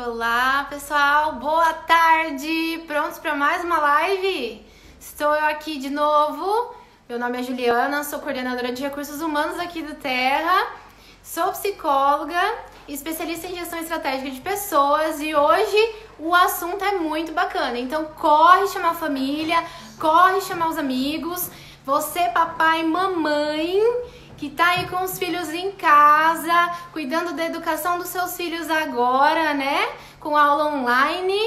Olá pessoal, boa tarde! Prontos para mais uma live? Estou eu aqui de novo. Meu nome é Juliana, sou coordenadora de recursos humanos aqui do Terra, sou psicóloga, especialista em gestão estratégica de pessoas e hoje o assunto é muito bacana. Então corre chamar a família, corre chamar os amigos, você papai, mamãe que tá aí com os filhos em casa, cuidando da educação dos seus filhos agora, né? Com aula online.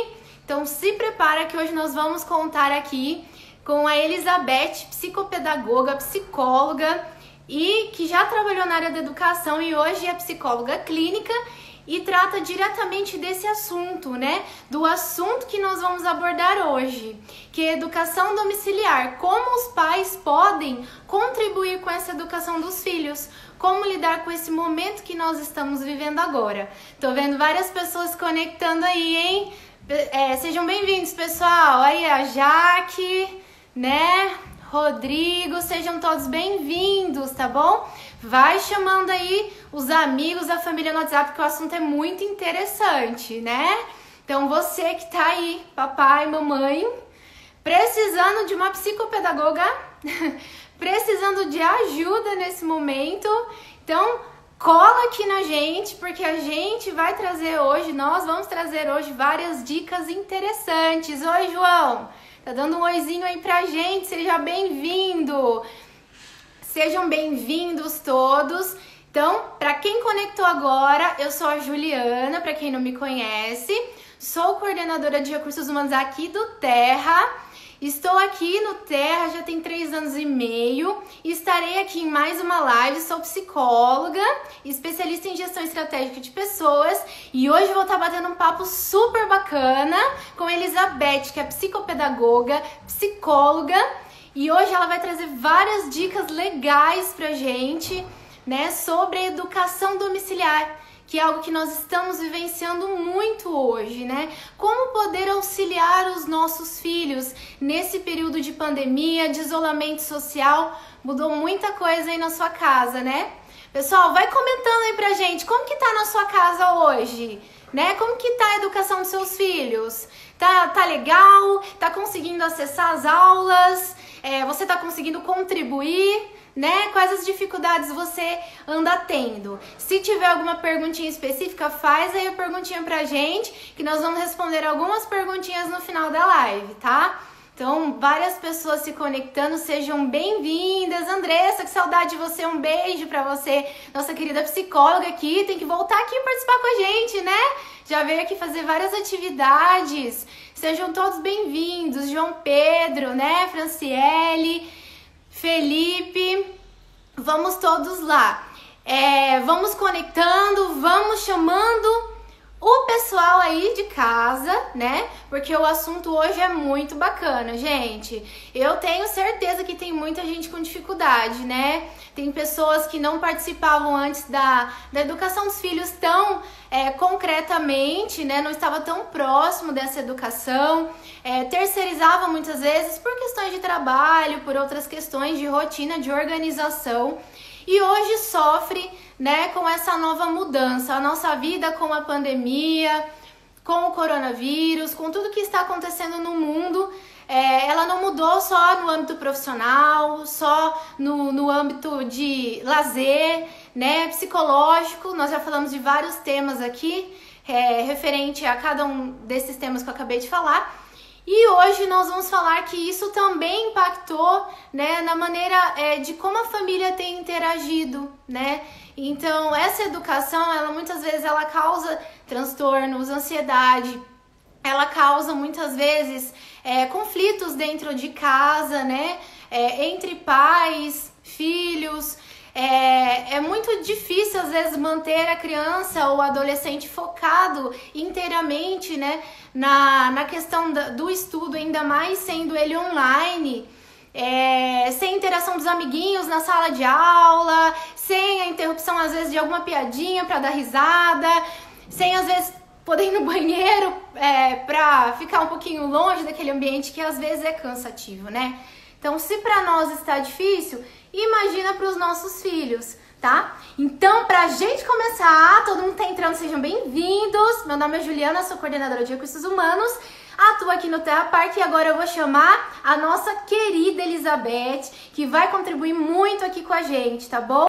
Então se prepara que hoje nós vamos contar aqui com a Elizabeth, psicopedagoga, psicóloga e que já trabalhou na área da educação e hoje é psicóloga clínica e trata diretamente desse assunto, né? Do assunto que nós vamos abordar hoje, que é educação domiciliar. Como os pais podem contribuir com essa educação dos filhos? Como lidar com esse momento que nós estamos vivendo agora? Tô vendo várias pessoas conectando aí, hein? Sejam bem-vindos, pessoal. Aí a Jaque, né? Rodrigo, sejam todos bem-vindos, tá bom? Vai chamando aí os amigos, a família no WhatsApp, que o assunto é muito interessante, né? Então você que tá aí, papai, mamãe, precisando de uma psicopedagoga, precisando de ajuda nesse momento, então cola aqui na gente, porque a gente vai trazer hoje, nós vamos trazer hoje várias dicas interessantes. Oi, João! Tá dando um oizinho aí pra gente, seja bem-vindo! Sejam bem-vindos todos! Então, pra quem conectou agora, eu sou a Juliana, pra quem não me conhece, sou coordenadora de recursos humanos aqui do Terra. Estou aqui no Terra já tem 3 anos e meio, estarei aqui em mais uma live, sou psicóloga, especialista em gestão estratégica de pessoas e hoje eu vou estar batendo um papo super bacana com a Elizabeth, que é psicopedagoga, psicóloga e hoje ela vai trazer várias dicas legais pra gente, né, sobre a educação domiciliar, que é algo que nós estamos vivenciando muito hoje, né? Como poder auxiliar os nossos filhos nesse período de pandemia, de isolamento social, mudou muita coisa aí na sua casa, né? Pessoal, vai comentando aí pra gente, como que tá na sua casa hoje, né? Como que tá a educação dos seus filhos? Tá legal? Tá conseguindo acessar as aulas? Você tá conseguindo contribuir? Né? Quais as dificuldades você anda tendo? Se tiver alguma perguntinha específica, faz aí a perguntinha pra gente, que nós vamos responder algumas perguntinhas no final da live, tá? Então, várias pessoas se conectando, sejam bem-vindas. Andressa, que saudade de você, um beijo pra você, nossa querida psicóloga aqui, tem que voltar aqui e participar com a gente, né? Já veio aqui fazer várias atividades, sejam todos bem-vindos, João Pedro, né, Franciele, Felipe, vamos todos lá, vamos conectando, vamos chamando o pessoal aí de casa, né? Porque o assunto hoje é muito bacana, gente. Eu tenho certeza que tem muita gente com dificuldade, né? Tem pessoas que não participavam antes da educação dos filhos tão concretamente, né? Não estava tão próximo dessa educação, terceirizava muitas vezes por questões de trabalho, por outras questões de rotina, de organização. E hoje sofre, né, com essa nova mudança, a nossa vida com a pandemia, com o coronavírus, com tudo que está acontecendo no mundo, ela não mudou só no âmbito profissional, só no âmbito de lazer, né, psicológico. Nós já falamos de vários temas aqui, referente a cada um desses temas que eu acabei de falar. E hoje nós vamos falar que isso também impactou, né, na maneira de como a família tem interagido, né? Então, essa educação, ela muitas vezes ela causa transtornos, ansiedade, ela causa muitas vezes conflitos dentro de casa, né? Entre pais, filhos. É muito difícil, às vezes, manter a criança ou adolescente focado inteiramente, né, na questão do estudo, ainda mais sendo ele online, sem interação dos amiguinhos na sala de aula, sem a interrupção, às vezes, de alguma piadinha para dar risada, sem, às vezes, poder ir no banheiro para ficar um pouquinho longe daquele ambiente que, às vezes, é cansativo, né? Então, se para nós está difícil, imagina para os nossos filhos. tá? Então, pra gente começar, todo mundo tá entrando, sejam bem-vindos. Meu nome é Juliana, sou coordenadora de recursos humanos, atuo aqui no Terra Park e agora eu vou chamar a nossa querida Elizabeth, que vai contribuir muito aqui com a gente, tá bom?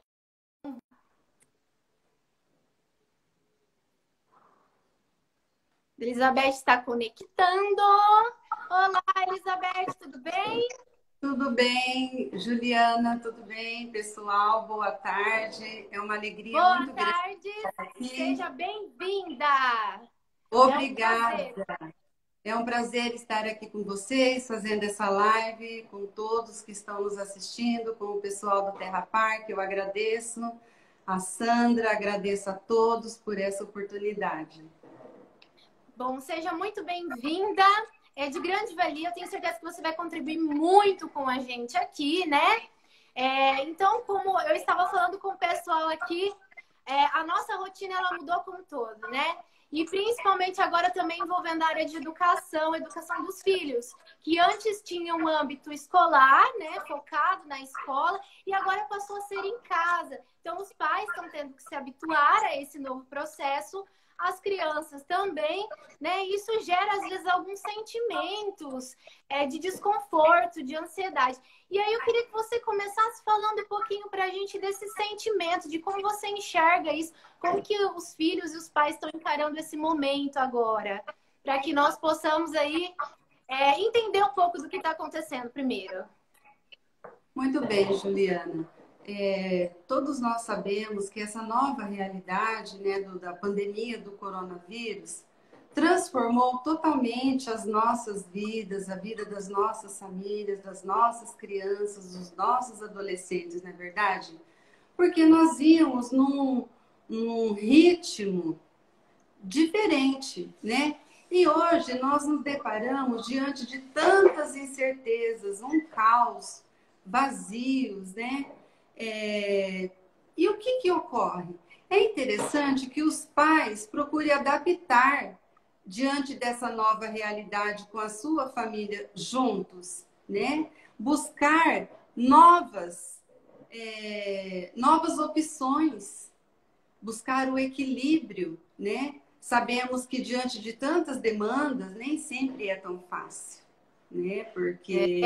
Elizabeth está conectando. Olá, Elizabeth, tudo bem? Tudo bem, Juliana, tudo bem, pessoal? Boa tarde. É uma alegria Boa muito grande tarde, estar aqui. seja bem-vinda. Obrigada. É um prazer estar aqui com vocês, fazendo essa live, com todos que estão nos assistindo, com o pessoal do Terra Park. Eu agradeço a Sandra, agradeço a todos por essa oportunidade. Bom, seja muito bem-vinda. É de grande valia, eu tenho certeza que você vai contribuir muito com a gente aqui, né? Então, como eu estava falando com o pessoal aqui, a nossa rotina ela mudou como um todo, né? E principalmente agora também envolvendo a área de educação, educação dos filhos, que antes tinha um âmbito escolar, né, focado na escola, e agora passou a ser em casa. Então, os pais estão tendo que se habituar a esse novo processo, as crianças também, né? Isso gera, às vezes, alguns sentimentos de desconforto, de ansiedade. E aí eu queria que você começasse falando um pouquinho para a gente desse sentimento, de como você enxerga isso, como que os filhos e os pais estão encarando esse momento agora, para que nós possamos aí entender um pouco do que está acontecendo primeiro. Muito bem, Juliana. Todos nós sabemos que essa nova realidade, né, da pandemia do coronavírus transformou totalmente as nossas vidas, a vida das nossas famílias, das nossas crianças, dos nossos adolescentes, não é verdade? Porque nós íamos num ritmo diferente, né? E hoje nós nos deparamos diante de tantas incertezas, um caos, vazios, né? E o que ocorre? É interessante que os pais procurem adaptar diante dessa nova realidade com a sua família juntos, né? Buscar novas opções, buscar o equilíbrio, né? Sabemos que diante de tantas demandas nem sempre é tão fácil, né? Porque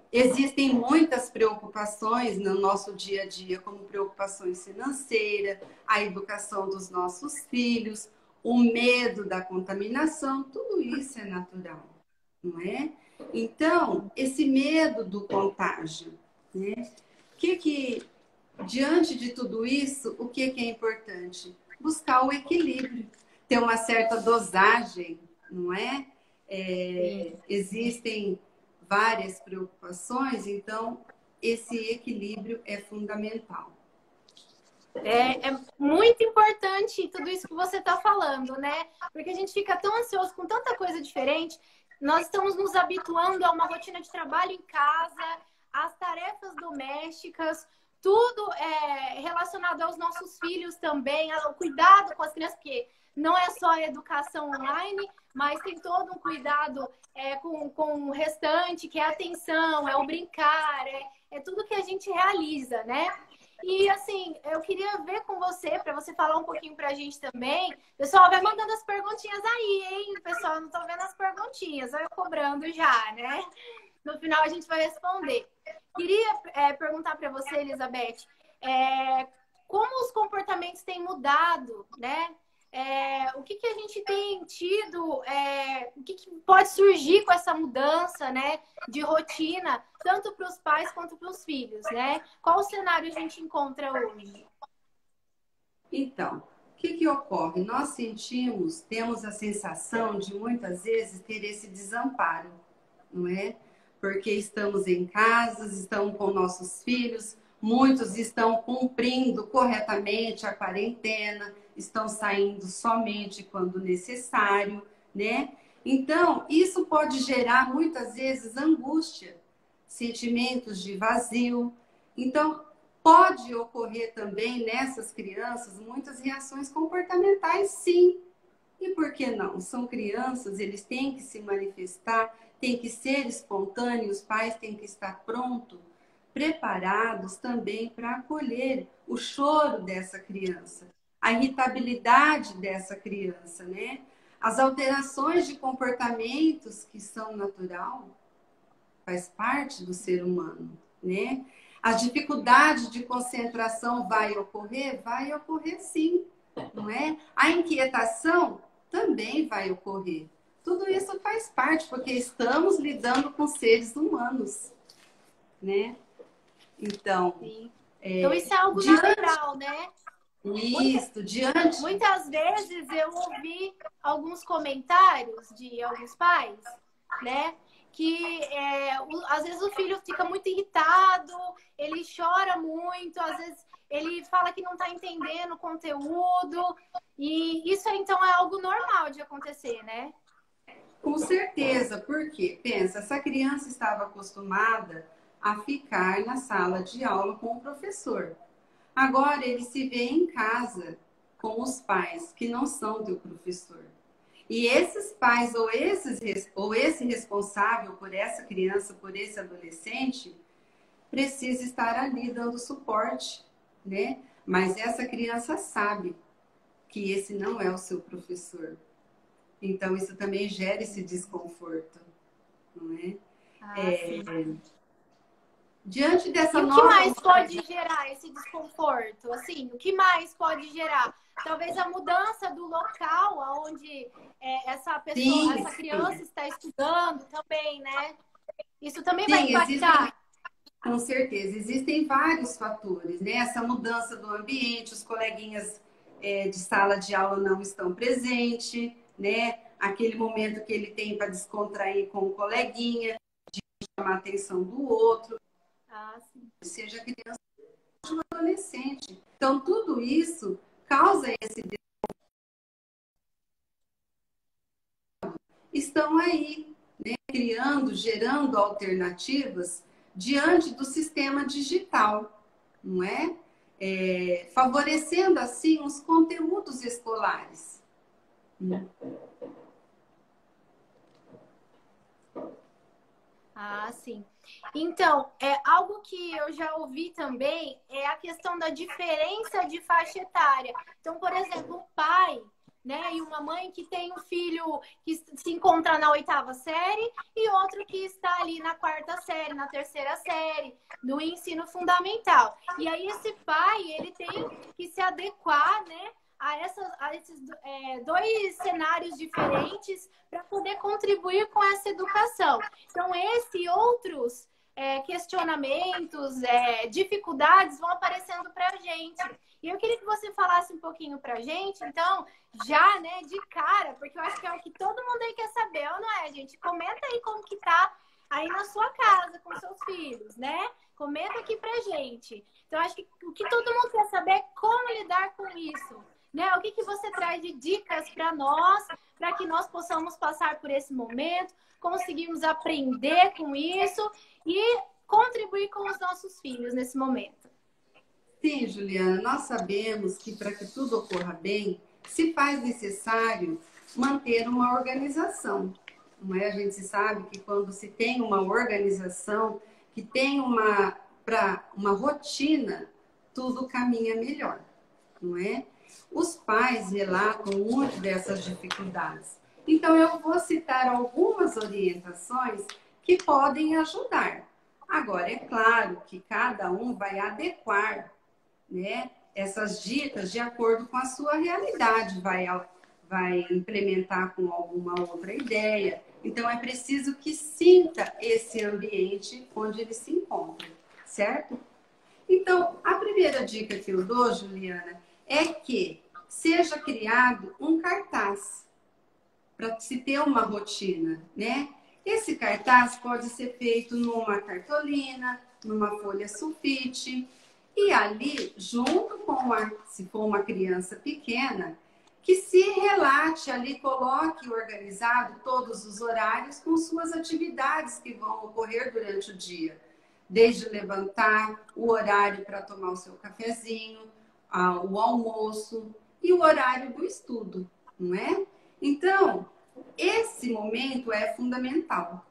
existem muitas preocupações no nosso dia a dia, como preocupações financeiras, a educação dos nossos filhos, o medo da contaminação, tudo isso é natural, não é? Então, esse medo do contágio, né? Diante de tudo isso, o que é importante? Buscar o equilíbrio, ter uma certa dosagem, não é? Existem várias preocupações, então esse equilíbrio é fundamental. É muito importante tudo isso que você está falando, né? Porque a gente fica tão ansioso com tanta coisa diferente. Nós estamos nos habituando a uma rotina de trabalho em casa, às tarefas domésticas, tudo relacionado aos nossos filhos também, ao cuidado com as crianças, porque não é só a educação online, mas tem todo um cuidado com o restante, que é a atenção, é o brincar, é tudo que a gente realiza, né? E assim, eu queria ver com você, para você falar um pouquinho pra gente também. Pessoal, vai mandando as perguntinhas aí, hein? Pessoal, eu não tô vendo as perguntinhas, eu cobrando já, né? No final a gente vai responder. Queria perguntar para você, Elizabeth, como os comportamentos têm mudado, né? O que a gente tem tido, o que pode surgir com essa mudança, né, de rotina, tanto para os pais quanto para os filhos, né? Qual o cenário a gente encontra hoje? Então, o que ocorre? Nós temos a sensação de muitas vezes ter esse desamparo, não é? Porque estamos em casa, estamos com nossos filhos, muitos estão cumprindo corretamente a quarentena, estão saindo somente quando necessário, né? Então, isso pode gerar muitas vezes angústia, sentimentos de vazio. Então, pode ocorrer também nessas crianças muitas reações comportamentais, sim. E por que não? São crianças, eles têm que se manifestar, têm que ser espontâneos, os pais têm que estar prontos preparados também para acolher o choro dessa criança, a irritabilidade dessa criança, né? As alterações de comportamentos que são natural, faz parte do ser humano, né? A dificuldade de concentração vai ocorrer? Vai ocorrer sim, não é? A inquietação também vai ocorrer. Tudo isso faz parte, porque estamos lidando com seres humanos, né? Então, Sim. Então isso é algo natural, né? Isso, diante. Muitas vezes eu ouvi alguns comentários de alguns pais, né? Que às vezes o filho fica muito irritado, ele chora muito, às vezes ele fala que não está entendendo o conteúdo, e isso então é algo normal de acontecer, né? Com certeza, porque, pensa, essa criança estava acostumada a ficar na sala de aula com o professor. Agora ele se vê em casa com os pais que não são teu professor. E esses pais ou esse responsável por essa criança, por esse adolescente, precisa estar ali dando suporte, né? Mas essa criança sabe que esse não é o seu professor. Então isso também gera esse desconforto, não é? Diante dessa nova... E o que mais pode gerar esse desconforto? Assim, o que mais pode gerar? Talvez a mudança do local onde essa pessoa, sim, essa criança está estudando também, né? Isso também vai impactar. Com certeza, existem vários fatores, né? Essa mudança do ambiente, os coleguinhas de sala de aula não estão presentes, né? Aquele momento que ele tem para descontrair com o coleguinha, de chamar a atenção do outro. Sim. Seja criança ou adolescente. Então, tudo isso causa esse estão aí, né, criando, gerando alternativas diante do sistema digital, não é? Favorecendo, assim, os conteúdos escolares. Sim. Então, algo que eu já ouvi também é a questão da diferença de faixa etária. Então, por exemplo, um pai, né, e uma mãe que tem um filho que se encontra na 8ª série e outro que está ali na 4ª série, na 3ª série, no ensino fundamental. E aí esse pai, ele tem que se adequar, né, a esses dois cenários diferentes para poder contribuir com essa educação. Então, esse e outros questionamentos, dificuldades vão aparecendo para a gente. E eu queria que você falasse um pouquinho para a gente, então, já, né, de cara, porque eu acho que é o que todo mundo aí quer saber, ou não é, gente? Comenta aí como que tá aí na sua casa, com seus filhos, né? Comenta aqui pra gente. Então, acho que o que todo mundo quer saber é como lidar com isso. Né? O que você traz de dicas para nós, para que nós possamos passar por esse momento, conseguirmos aprender com isso e contribuir com os nossos filhos nesse momento? Sim, Juliana, nós sabemos que para que tudo ocorra bem, se faz necessário manter uma organização. Não é? A gente sabe que quando se tem uma organização, que tem uma rotina, tudo caminha melhor, não é? Os pais relatam muito dessas dificuldades. Então, eu vou citar algumas orientações que podem ajudar. Agora, é claro que cada um vai adequar, né, essas dicas de acordo com a sua realidade, vai implementar com alguma outra ideia. Então, é preciso que sinta esse ambiente onde ele se encontra, certo? Então, a primeira dica que eu dou, Juliana, é que seja criado um cartaz para se ter uma rotina, né? Esse cartaz pode ser feito numa cartolina, numa folha sulfite, e ali, junto com se for uma criança pequena, que se relate ali, coloque organizado todos os horários com suas atividades que vão ocorrer durante o dia. Desde levantar, o horário para tomar o seu cafezinho, o almoço e o horário do estudo, não é? Então, esse momento é fundamental.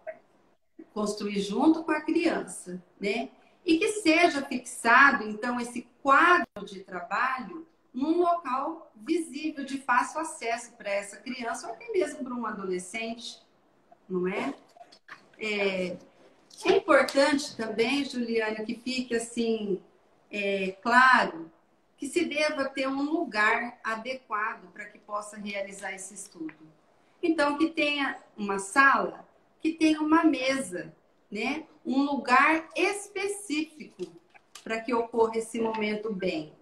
Construir junto com a criança, né? E que seja fixado, então, esse quadro de trabalho num local visível, de fácil acesso para essa criança ou até mesmo para um adolescente, não é? É importante também, Juliana, que fique assim, claro, que se deva ter um lugar adequado para que possa realizar esse estudo. Então, que tenha uma sala, que tenha uma mesa, né? Um lugar específico para que ocorra esse momento bem.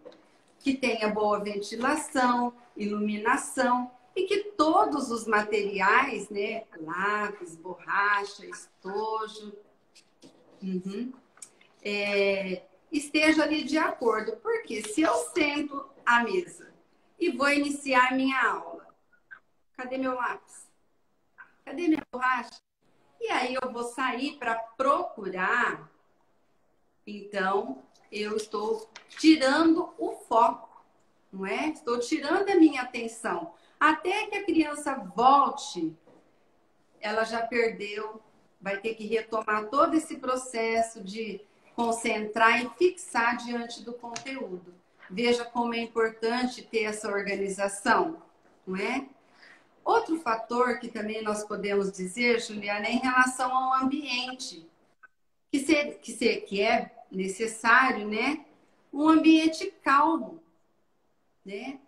Que tenha boa ventilação, iluminação e que todos os materiais, né? Lápis, borracha, estojo, esteja ali de acordo. Porque se eu sento à mesa e vou iniciar minha aula, cadê meu lápis? Cadê minha borracha? E aí eu vou sair para procurar, então eu estou tirando o foco, não é? Estou tirando a minha atenção. Até que a criança volte, ela já perdeu, vai ter que retomar todo esse processo de concentrar e fixar diante do conteúdo. Veja como é importante ter essa organização, não é? Outro fator que também nós podemos dizer, Juliana, é em relação ao ambiente, que é necessário, né? Um ambiente calmo, né?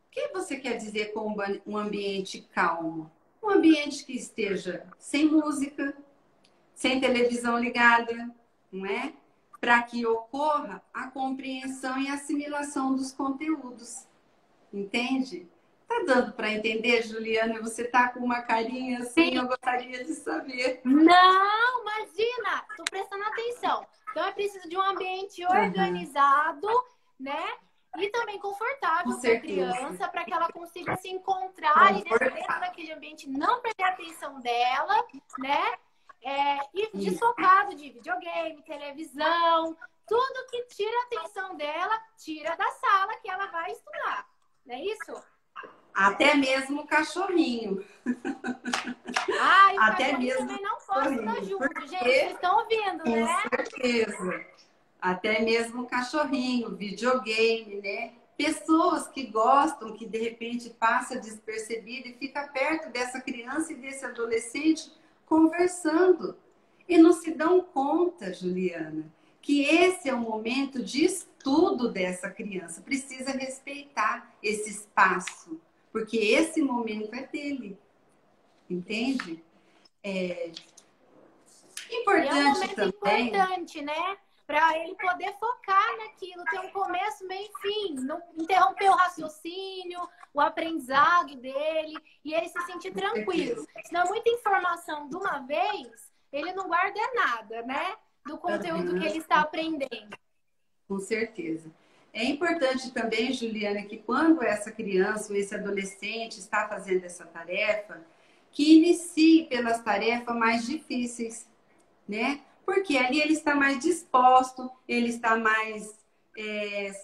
O que você quer dizer com um ambiente calmo? Um ambiente que esteja sem música, sem televisão ligada, não é? Para que ocorra a compreensão e assimilação dos conteúdos. Entende? Tá dando para entender, Juliana? Você tá com uma carinha assim, Sim. eu gostaria de saber. Não, imagina! Tô prestando atenção. Então é preciso de um ambiente organizado, né? E também confortável para a criança, para que ela consiga se encontrar ali dentro daquele ambiente, não perder a atenção dela, né? E desfocado de videogame, televisão, tudo que tira a atenção dela, tira da sala que ela vai estudar. Não é isso? Até mesmo o cachorrinho. Ah, e o Até cachorro mesmo também não pode estar junto, porque, gente. Vocês estão ouvindo, com né? certeza. Até mesmo o cachorrinho, videogame, né? Pessoas que gostam, que de repente passa despercebido e fica perto dessa criança e desse adolescente conversando. E não se dão conta, Juliana, que esse é o momento de estudo dessa criança. Precisa respeitar esse espaço, porque esse momento é dele. Entende? Importante é um momento também. importante, né? Para ele poder focar naquilo, ter um começo, meio e fim, não interromper o raciocínio, o aprendizado dele, e ele se sentir tranquilo. Senão, muita informação de uma vez, ele não guarda nada, né? Do conteúdo que ele está aprendendo. Com certeza. É importante também, Juliana, que quando essa criança ou esse adolescente está fazendo essa tarefa, que inicie pelas tarefas mais difíceis, né? Porque ali ele está mais disposto, ele está mais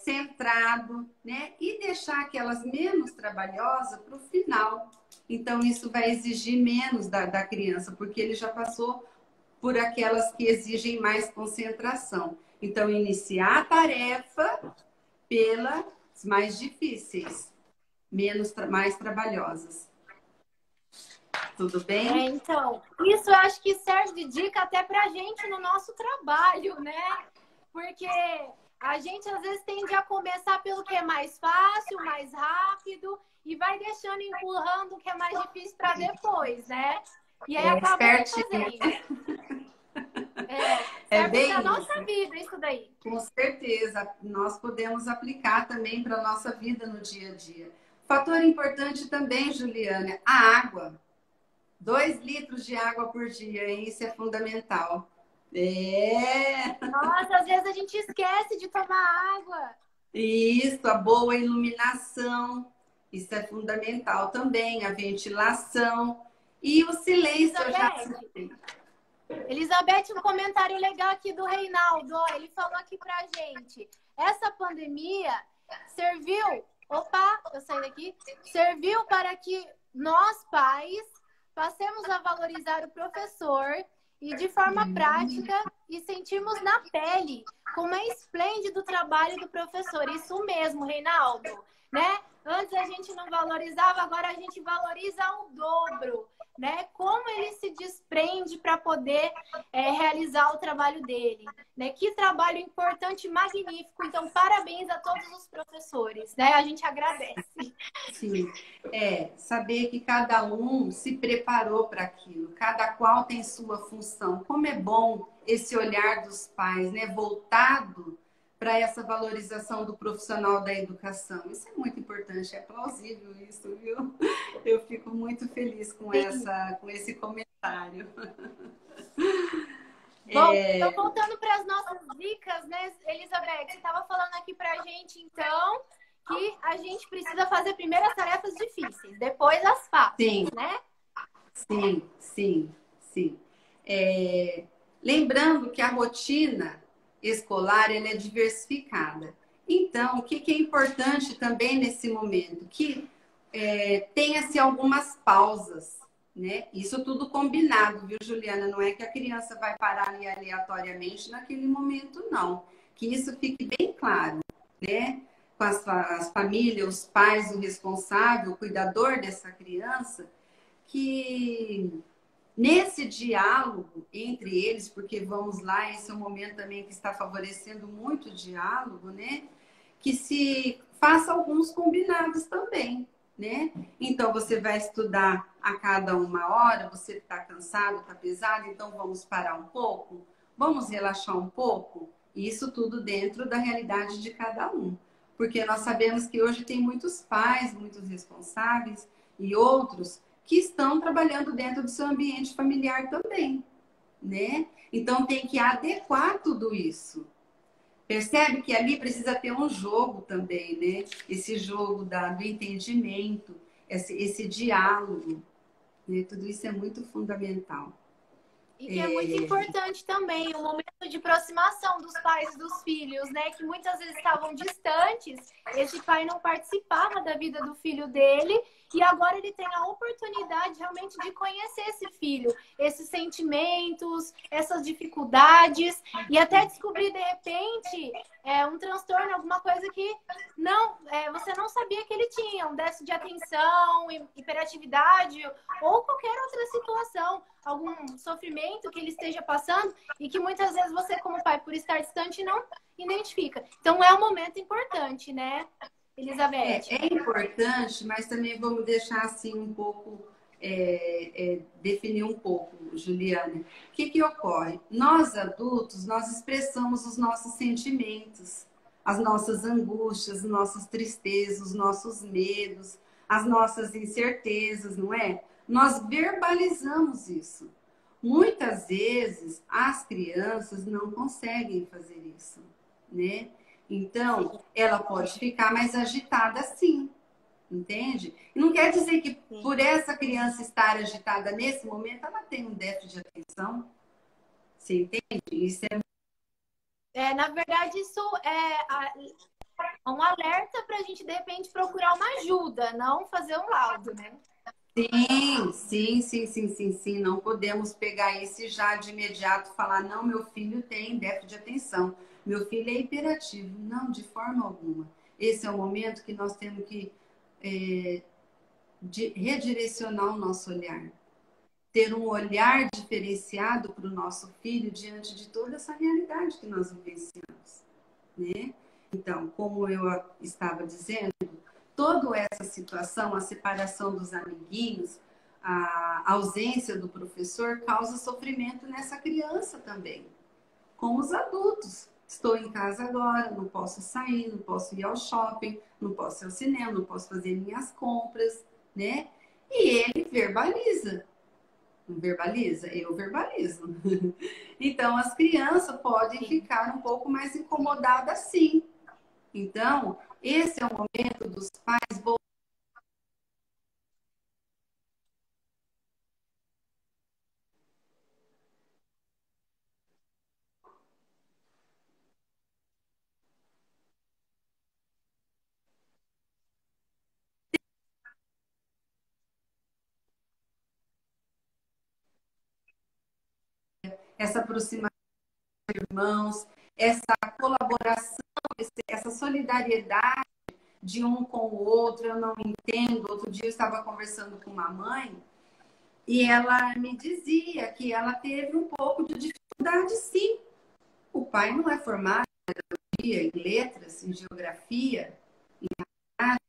centrado, né? E deixar aquelas menos trabalhosas para o final. Então, isso vai exigir menos da criança, porque ele já passou por aquelas que exigem mais concentração. Então, iniciar a tarefa pelas mais difíceis, mais trabalhosas. Tudo bem? Então, isso eu acho que serve de dica até pra gente no nosso trabalho, né? Porque a gente às vezes tende a começar pelo que é mais fácil, mais rápido, e vai deixando, empurrando o que é mais difícil para depois, né? E aí acaba não fazendo. É bem pra nossa vida isso daí. Com certeza, nós podemos aplicar também para a nossa vida no dia a dia. Fator importante também, Juliana, a água. 2 litros de água por dia, isso é fundamental. Nossa, às vezes a gente esquece de tomar água. Isso, a boa iluminação, isso é fundamental também, a ventilação e o silêncio. Elizabeth, um comentário legal aqui do Reinaldo, ó, ele falou aqui pra gente, essa pandemia serviu, eu saí daqui, serviu para que nós pais passemos a valorizar o professor e de forma prática e sentirmos na pele como é esplêndido o trabalho do professor. Isso mesmo, Reinaldo, né? Antes a gente não valorizava, agora a gente valoriza ao dobro, né? Como ele se desprende para poder realizar o trabalho dele, né? Que trabalho importante e magnífico. Então, parabéns a todos os professores, né? A gente agradece. Sim, saber que cada um se preparou para aquilo, cada qual tem sua função. Como é bom esse olhar dos pais, né, voltado para essa valorização do profissional da educação. Isso é muito importante, é plausível isso, viu? Eu fico muito feliz com esse comentário. Bom, então voltando para as nossas dicas, né, Elizabeth? Você estava falando aqui para a gente, então, que a gente precisa fazer primeiro as tarefas difíceis, depois as Sim, fáceis, né? sim. É, lembrando que a rotina escolar ela é diversificada. Então, o que é importante também nesse momento? Que tenha-se algumas pausas, né? Isso tudo combinado, viu, Juliana? Não é que a criança vai parar ali aleatoriamente naquele momento, não. Que isso fique bem claro, né? Com as famílias, os pais, o responsável, o cuidador dessa criança, que nesse diálogo entre eles, porque vamos lá, esse é um momento também que está favorecendo muito o diálogo, né? Que se faça alguns combinados também, né? Então você vai estudar a cada uma hora, você está cansado, está pesado, então vamos parar um pouco, vamos relaxar um pouco. Isso tudo dentro da realidade de cada um. Porque nós sabemos que hoje tem muitos pais, muitos responsáveis e outros que estão trabalhando dentro do seu ambiente familiar também, né? Então tem que adequar tudo isso. Percebe que ali precisa ter um jogo também, né? Esse jogo do entendimento, esse diálogo, né? Tudo isso é muito fundamental. E que é muito importante também o momento de aproximação dos pais e dos filhos, né? Que muitas vezes estavam distantes, esse pai não participava da vida do filho dele e agora ele tem a oportunidade realmente de conhecer esse filho, esses sentimentos, essas dificuldades e até descobrir de repente um transtorno, alguma coisa que não, você não sabia que ele tinha, um déficit de atenção, hiperatividade ou qualquer outra situação, algum sofrimento que ele esteja passando e que muitas vezes você, como pai, por estar distante, não identifica. Então é um momento importante, né, Elizabeth? É importante, mas também vamos deixar assim um pouco, definir um pouco, Juliana. O que ocorre? Nós adultos, nós expressamos os nossos sentimentos, as nossas angústias, as nossas tristezas, os nossos medos, as nossas incertezas, não é? Nós verbalizamos isso. Muitas vezes as crianças não conseguem fazer isso, né? Então, ela pode ficar mais agitada sim, entende? E não quer dizer que por essa criança estar agitada nesse momento, ela tem um déficit de atenção. Você entende? Isso Na verdade, isso é um alerta para a gente, de repente, procurar uma ajuda, não fazer um laudo, né? sim. Não podemos pegar isso e já de imediato falar, não, meu filho tem déficit de atenção, meu filho é hiperativo. Não, de forma alguma. Esse é o momento que nós temos que redirecionar o nosso olhar. Ter um olhar diferenciado para o nosso filho diante de toda essa realidade que nós vivenciamos, né? Então, como eu estava dizendo, toda essa situação, a separação dos amiguinhos, a ausência do professor causa sofrimento nessa criança também, como os adultos. Estou em casa agora, não posso sair, não posso ir ao shopping, não posso ir ao cinema, não posso fazer minhas compras, né? E ele verbaliza. Não verbaliza? Eu verbalizo. Então, as crianças podem ficar um pouco mais incomodadas, sim. Então, esse é o momento dos pais. essa aproximação de irmãos, essa colaboração, essa solidariedade de um com o outro. Eu não entendo. Outro dia eu estava conversando com uma mãe e ela me dizia que ela teve um pouco de dificuldade, sim. O pai não é formado em letras, em geografia, em matemática.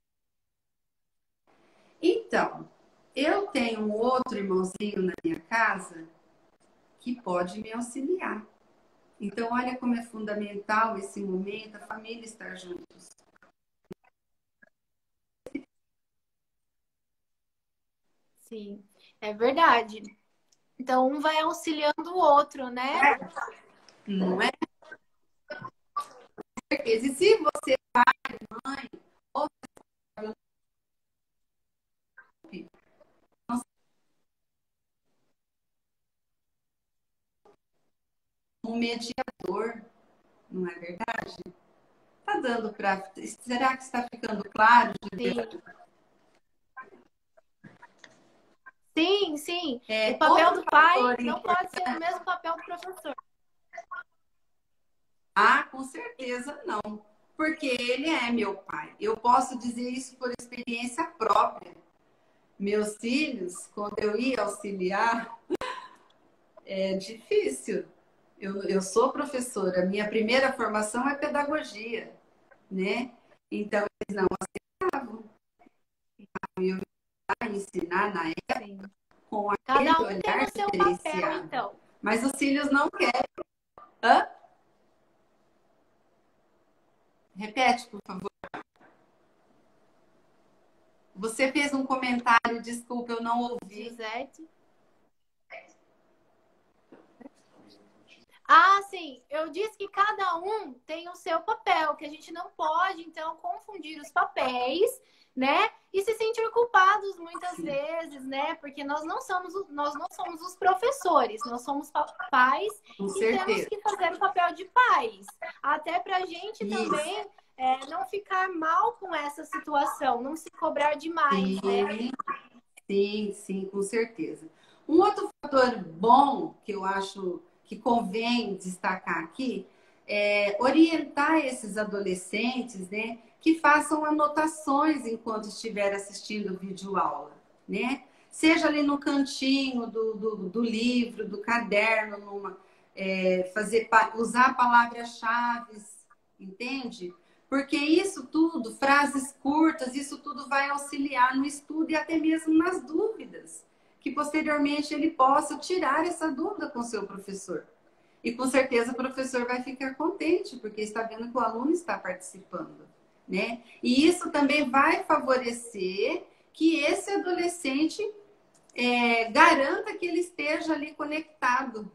Então, eu tenho um outro irmãozinho na minha casa que pode me auxiliar. Então, olha como é fundamental esse momento, a família estar juntos. Sim, é verdade. Então, um vai auxiliando o outro, né? Não é? E se você, pai, mãe, ou um mediador, não é verdade? Tá dando para. Será que está ficando claro, Juliana? Sim. Sim, sim. O papel Outro do pai fator não pode ser o importante. mesmo papel do professor. Ah, com certeza não. Porque ele é meu pai. Eu posso dizer isso por experiência própria. Meus filhos, quando eu ia auxiliar, é difícil. Eu sou professora, minha primeira formação é pedagogia, né? Então, eles não aceitavam. Eu ia ensinar na época Sim. com aquele Cada um tem olhar o seu papel, diferenciado. então. Mas os filhos não querem. Hã? Repete, por favor. Você fez um comentário, desculpa, eu não ouvi. José. Ah, sim. Eu disse que cada um tem o seu papel, que a gente não pode, então, confundir os papéis, né? E se sentir culpados muitas Sim. vezes, né? Porque nós não somos os professores, nós somos pais Com e temos certeza. que fazer o papel de pais. Até para a gente Isso. também não ficar mal com essa situação, não se cobrar demais, né? Sim, sim, sim, com certeza. Um outro fator bom que eu acho que convém destacar aqui é orientar esses adolescentes, né, que façam anotações enquanto estiver assistindo videoaula, né? Seja ali no cantinho do livro, do caderno, usar palavras-chave, entende? Porque isso tudo, frases curtas, isso tudo vai auxiliar no estudo e até mesmo nas dúvidas, que posteriormente ele possa tirar essa dúvida com o seu professor. E com certeza o professor vai ficar contente, porque está vendo que o aluno está participando, né? E isso também vai favorecer que esse adolescente garanta que ele esteja ali conectado,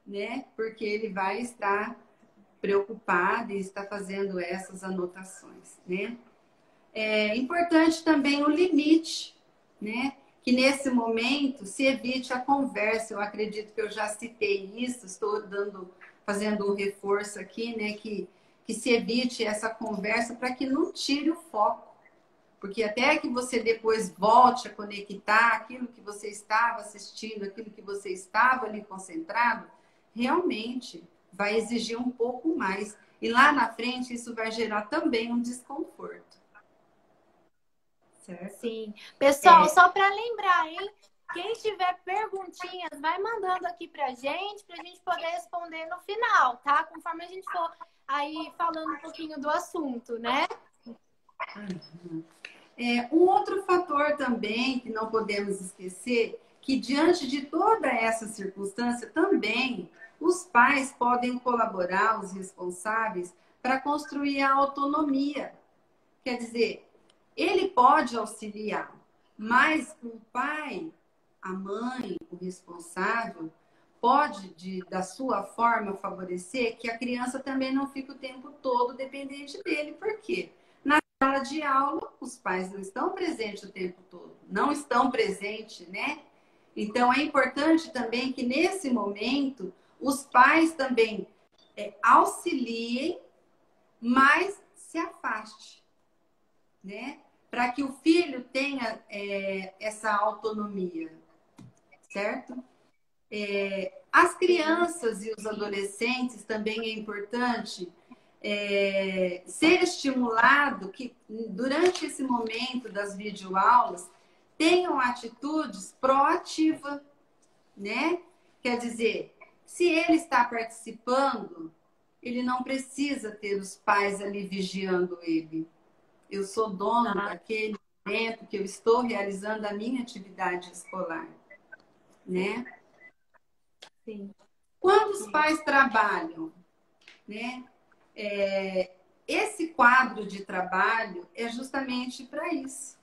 né? Porque ele vai estar preocupado e está fazendo essas anotações, né? É importante também o limite, né? Que nesse momento se evite a conversa. Eu acredito que eu já citei isso, estou fazendo um reforço aqui, né? Que se evite essa conversa para que não tire o foco. Porque até que você depois volte a conectar aquilo que você estava assistindo, aquilo que você estava ali concentrado, realmente vai exigir um pouco mais. E lá na frente isso vai gerar também um desconforto. Certo? Sim. Pessoal, só para lembrar, hein? Quem tiver perguntinhas, vai mandando aqui pra gente poder responder no final, tá? Conforme a gente for aí falando um pouquinho do assunto, né? Um outro fator também que não podemos esquecer, que diante de toda essa circunstância também os pais podem colaborar, os responsáveis, para construir a autonomia. Quer dizer, ele pode auxiliar, mas o pai, a mãe, o responsável, pode, da sua forma, favorecer que a criança também não fique o tempo todo dependente dele. Por quê? Na sala de aula, os pais não estão presentes o tempo todo, não estão presentes, né? Então, é importante também que nesse momento os pais também auxiliem, mas se afaste, né? Para que o filho tenha essa autonomia, certo? As crianças e os adolescentes também é importante ser estimulado que durante esse momento das videoaulas tenham atitudes proativas, né? Quer dizer, se ele está participando, ele não precisa ter os pais ali vigiando ele. Eu sou dono daquele momento que eu estou realizando a minha atividade escolar, né? Sim. Quando os pais trabalham, né? Esse quadro de trabalho é justamente para isso.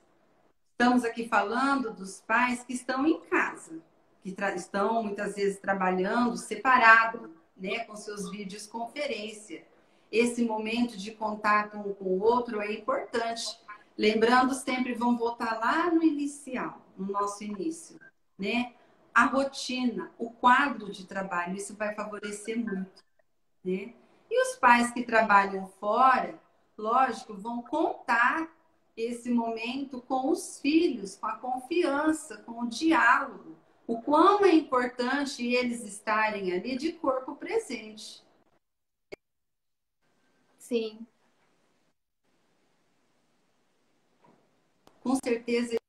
Estamos aqui falando dos pais que estão em casa, que estão muitas vezes trabalhando separado, né, com seus vídeos conferência. Esse momento de contato um com o outro é importante. Lembrando sempre, vamos voltar lá no inicial, no nosso início, né? A rotina, o quadro de trabalho, isso vai favorecer muito, né? E os pais que trabalham fora, lógico, vão contar esse momento com os filhos, com a confiança, com o diálogo. O quão é importante eles estarem ali de corpo presente. Sim. Com certeza.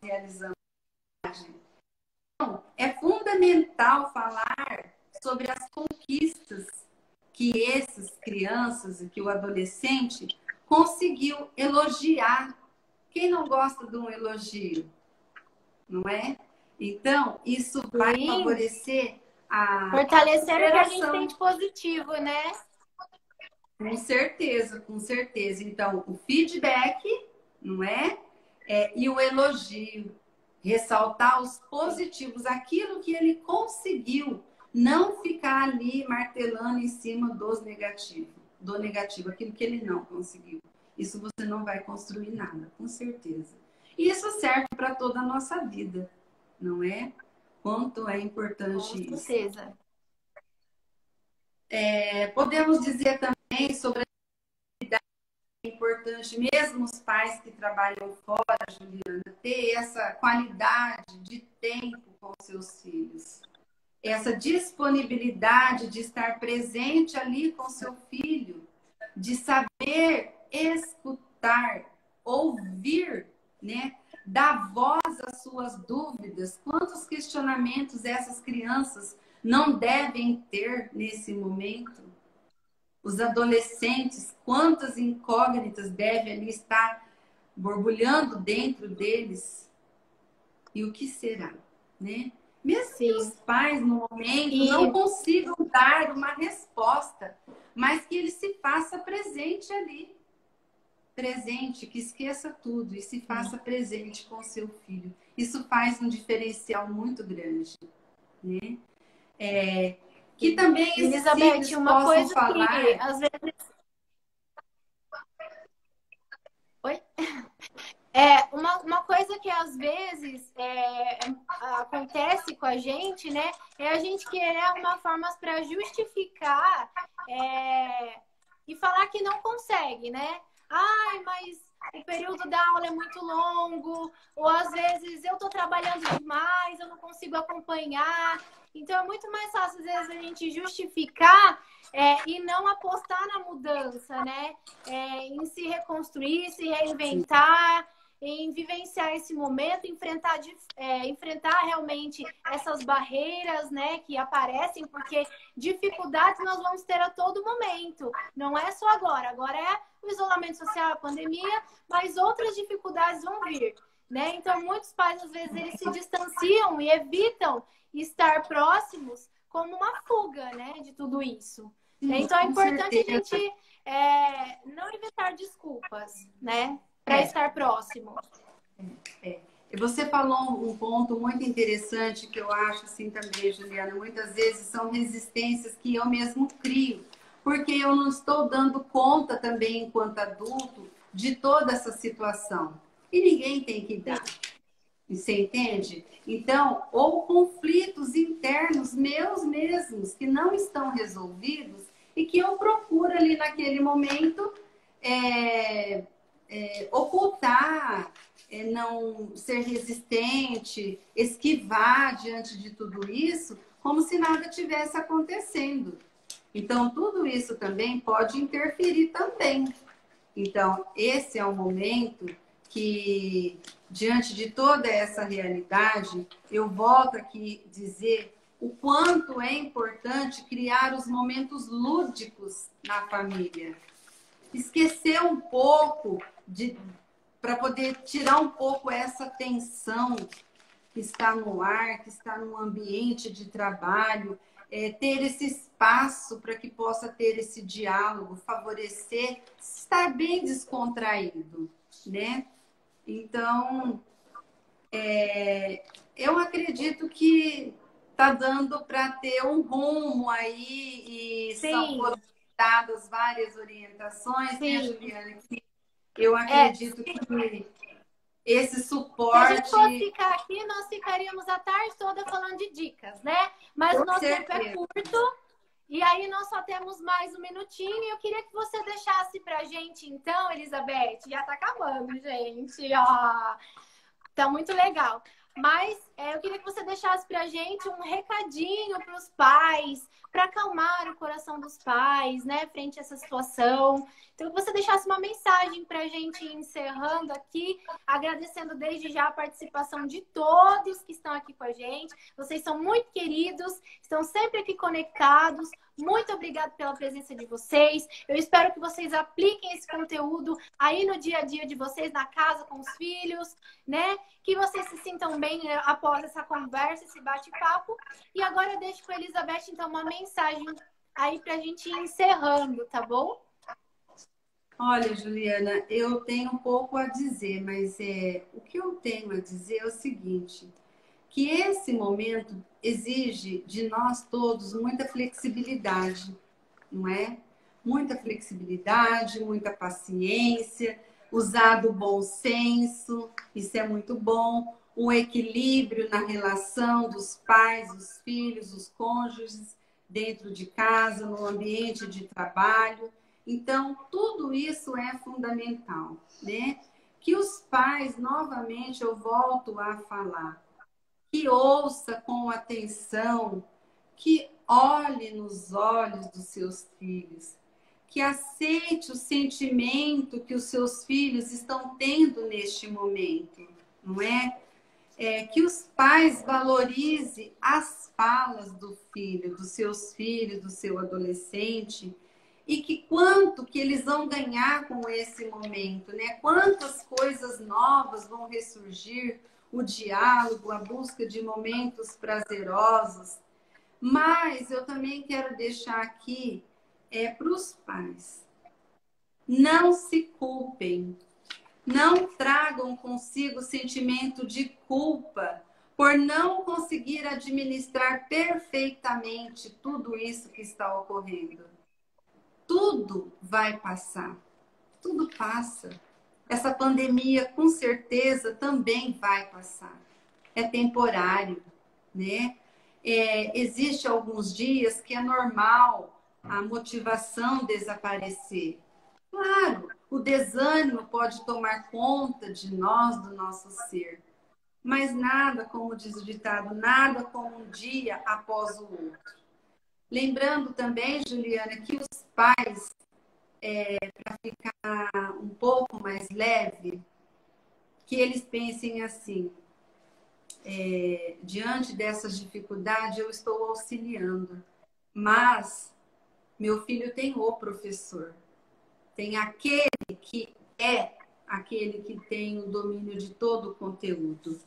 Realizando. Então, é fundamental falar sobre as conquistas que essas crianças e que o adolescente conseguiu elogiar. Quem não gosta de um elogio? Não é? Então, isso vai favorecer a fortalecer o que a gente tem de positivo, né? Com certeza, com certeza. Então, o feedback, não é? E o elogio. Ressaltar os positivos, aquilo que ele conseguiu. Não ficar ali martelando em cima dos negativos, do negativo, aquilo que ele não conseguiu. Isso você não vai construir nada, com certeza. E isso serve para toda a nossa vida, não é? Quanto é importante Com isso. certeza. Podemos dizer também sobre é importante, mesmo os pais que trabalham fora, Juliana, ter essa qualidade de tempo com seus filhos. Essa disponibilidade de estar presente ali com seu filho, de saber escutar, ouvir, né? Dar voz às suas dúvidas. Quantos questionamentos essas crianças não devem ter nesse momento? Os adolescentes, quantas incógnitas devem ali estar borbulhando dentro deles? E o que será, né? Mesmo que os pais, no momento, não consigam dar uma resposta, mas que ele se faça presente ali. Presente, que esqueça tudo e se faça presente com seu filho. Isso faz um diferencial muito grande, né? Que também esses Elizabeth, filhos uma possam coisa falar... que às vezes... Oi? Uma coisa que às vezes acontece com a gente, né? É a gente querer arrumar formas para justificar e falar que não consegue, né? Ai, mas o período da aula é muito longo, ou às vezes eu tô trabalhando demais, eu não consigo acompanhar. Então é muito mais fácil, às vezes, a gente justificar e não apostar na mudança, né? Em se reconstruir, se reinventar, em vivenciar esse momento, enfrentar realmente essas barreiras, né, que aparecem, porque dificuldades nós vamos ter a todo momento, não é só agora. Agora é o isolamento social, a pandemia, mas outras dificuldades vão vir, né? Então, muitos pais, às vezes, eles se distanciam e evitam estar próximos como uma fuga, né, de tudo isso. Então, é importante a gente não inventar desculpas, né, para estar próximo. Você falou um ponto muito interessante que eu acho assim também, Juliana. Muitas vezes são resistências que eu mesmo crio, porque eu não estou dando conta também, enquanto adulto, de toda essa situação. E ninguém tem que dar. Você entende? Então, ou conflitos internos meus mesmos que não estão resolvidos e que eu procuro ali naquele momento ocultar, não ser resistente, esquivar diante de tudo isso, como se nada tivesse acontecendo. Então, tudo isso também pode interferir também. Então, esse é o momento que, diante de toda essa realidade, eu volto aqui dizer o quanto é importante criar os momentos lúdicos na família. Esquecer um pouco para poder tirar um pouco essa tensão que está no ar, que está no ambiente de trabalho, ter esse espaço para que possa ter esse diálogo, favorecer, estar bem descontraído, né? Então, eu acredito que está dando para ter um rumo aí e Sim, foram dadas várias orientações, né, sim. Juliana? Eu acredito que esse Se a gente fosse suporte, ficar aqui, nós ficaríamos a tarde toda falando de dicas, né? Mas o com nosso tempo é certeza. curto e aí nós só temos mais um minutinho. E eu queria que você deixasse pra gente, então, Elizabeth. Já tá acabando, gente. Ó, tá muito legal. Mas eu queria que você deixasse pra gente um recadinho para os pais, para acalmar o coração dos pais, né, frente a essa situação. Então, que você deixasse uma mensagem pra gente encerrando aqui, agradecendo desde já a participação de todos que estão aqui com a gente. Vocês são muito queridos, estão sempre aqui conectados. Muito obrigada pela presença de vocês. Eu espero que vocês apliquem esse conteúdo aí no dia a dia de vocês, na casa, com os filhos, né? Que vocês se sintam bem após essa conversa, esse bate-papo. E agora eu deixo com a Elizabeth, então, uma mensagem aí pra gente ir encerrando, tá bom? Olha, Juliana, eu tenho um pouco a dizer, mas o que eu tenho a dizer é o seguinte, que esse momento exige de nós todos muita flexibilidade, não é? Muita flexibilidade, muita paciência, usar do bom senso, isso é muito bom, o equilíbrio na relação dos pais, dos filhos, dos cônjuges, dentro de casa, no ambiente de trabalho. Então, tudo isso é fundamental, né? Que os pais, novamente, eu volto a falar, que ouça com atenção, que olhe nos olhos dos seus filhos, que aceite o sentimento que os seus filhos estão tendo neste momento, não é? Que os pais valorizem as falas do filho, dos seus filhos, do seu adolescente, e que quanto que eles vão ganhar com esse momento, né? Quantas coisas novas vão ressurgir, o diálogo, a busca de momentos prazerosos. Mas eu também quero deixar aqui para os pais. Não se culpem. Não tragam consigo sentimento de culpa por não conseguir administrar perfeitamente tudo isso que está ocorrendo. Tudo vai passar. Tudo passa. Essa pandemia, com certeza, também vai passar. É temporário, né? Existe alguns dias que é normal a motivação desaparecer. Claro, o desânimo pode tomar conta de nós, do nosso ser. Mas nada, como diz o ditado, nada como um dia após o outro. Lembrando também, Juliana, que os pais, para ficar um pouco mais leve, que eles pensem assim, diante dessas dificuldades eu estou auxiliando, mas meu filho tem o professor, tem aquele que é aquele que tem o domínio de todo o conteúdo.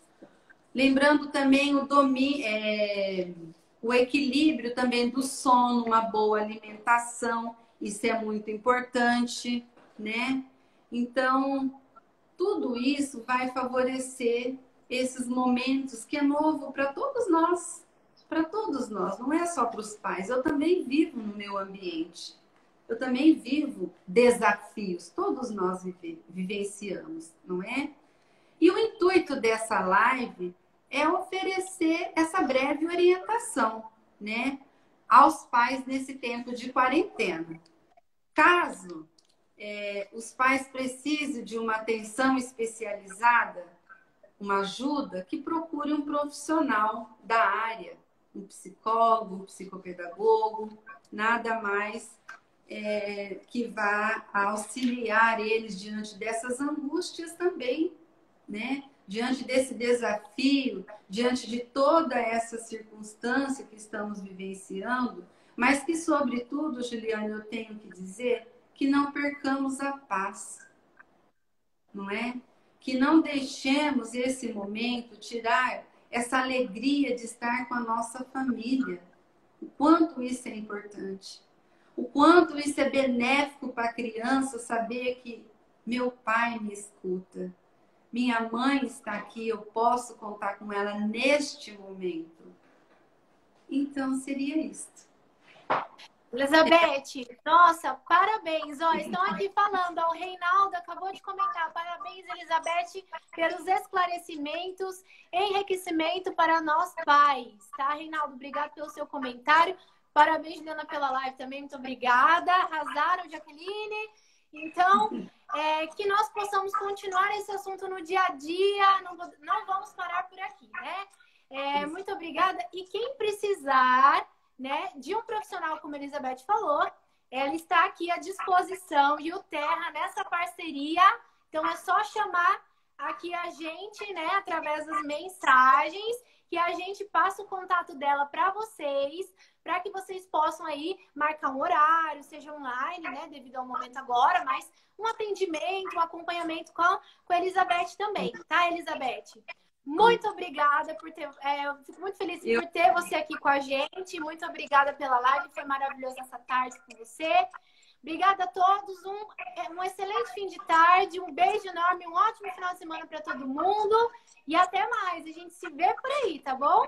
Lembrando também o equilíbrio também do sono, uma boa alimentação, isso é muito importante, né? Então, tudo isso vai favorecer esses momentos que é novo para todos nós, não é só para os pais. Eu também vivo no meu ambiente, eu também vivo desafios, todos nós vivenciamos, não é? E o intuito dessa live é oferecer essa breve orientação, né, aos pais nesse tempo de quarentena. Caso os pais precisem de uma atenção especializada, uma ajuda, que procure um profissional da área, um psicólogo, um psicopedagogo, nada mais que vá auxiliar eles diante dessas angústias também, né? Diante desse desafio, diante de toda essa circunstância que estamos vivenciando, mas que, sobretudo, Juliana, eu tenho que dizer que não percamos a paz, não é? Que não deixemos esse momento tirar essa alegria de estar com a nossa família. O quanto isso é importante. O quanto isso é benéfico para a criança saber que meu pai me escuta. Minha mãe está aqui, eu posso contar com ela neste momento. Então, seria isto. Elizabeth, nossa, parabéns. Ó, estão aqui falando, ó, o Reinaldo acabou de comentar. Parabéns, Elizabeth, pelos esclarecimentos, enriquecimento para nós pais, tá? Reinaldo, obrigado pelo seu comentário. Parabéns, Juliana, pela live também, muito obrigada. Arrasaram, Jaqueline. Então, que nós possamos continuar esse assunto no dia a dia, não vamos parar por aqui, né? Muito obrigada. E quem precisar, né, de um profissional, como a Elizabeth falou, ela está aqui à disposição e o Terra nessa parceria. Então é só chamar aqui a gente, né, através das mensagens, que a gente passa o contato dela para vocês, para que vocês possam aí marcar um horário, seja online, né, devido ao momento agora, mas um atendimento, um acompanhamento com a Elizabeth também, tá, Elizabeth? Muito obrigada por ter... eu fico muito feliz por ter você aqui com a gente. Muito obrigada pela live. Foi maravilhoso essa tarde com você. Obrigada a todos. Um excelente fim de tarde. Um beijo enorme. Um ótimo final de semana para todo mundo. E até mais. A gente se vê por aí, tá bom?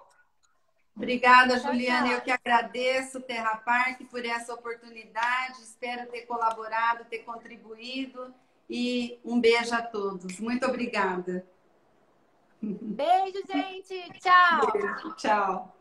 Obrigada, Juliana. Eu que agradeço, Terra Parque, por essa oportunidade. Espero ter colaborado, ter contribuído. E um beijo a todos. Muito obrigada. Beijo, gente. Tchau. Beijo, tchau.